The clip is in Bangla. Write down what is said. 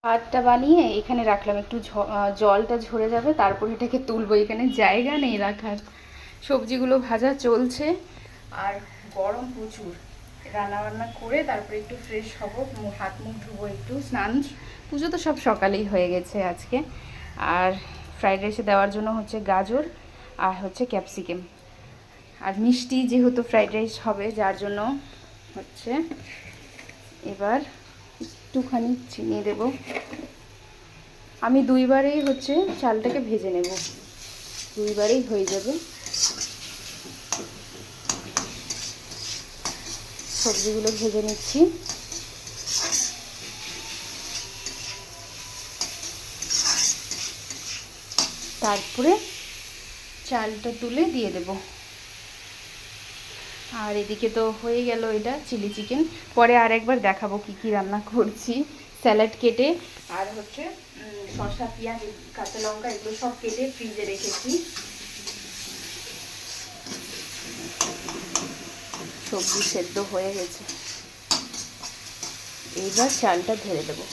ভাতটা বানিয়ে এখানে রাখলাম, একটু জলটা ঝরে যাবে, তারপর এটাকে তুলবো। এখানে জায়গা নেই রাখার। সবজিগুলো ভাজা চলছে আর গরম প্রচুর। রান্নাবান্না করে তারপরে একটু ফ্রেশ হব, হাত মুখ ধুবো, একটু স্নান। পুজো তো সব সকালেই হয়ে গেছে আজকে। আর ফ্রাইড রাইসে দেওয়ার জন্য হচ্ছে গাজর আর হচ্ছে ক্যাপসিকাম, আর মিষ্টি যেহেতু ফ্রাইড রাইস হবে, যার জন্য হচ্ছে এবার একটুখানি চিনি দেব। আমি দুইবারেই হচ্ছে চালটাকে ভেজে নেব, দুইবারেই হয়ে যাবে। সবজিগুলো ভেজে নিচ্ছি। তারপরে চালটা তুলে দিয়ে দেব। আর এদিকে তো হয়ে গেল এটা চিলি চিকেন। পরে আর একবার দেখাবো কি কি রান্না করছি। স্যালাড কেটে আর হচ্ছে শসা, পেঁয়াজ, কাঁচা লঙ্কা এগুলো সব কেটে ফ্রিজে রেখেছি। সবজি সেদ্ধ হয়ে গেছে, এইবার চালটা ঢেলে দেবো।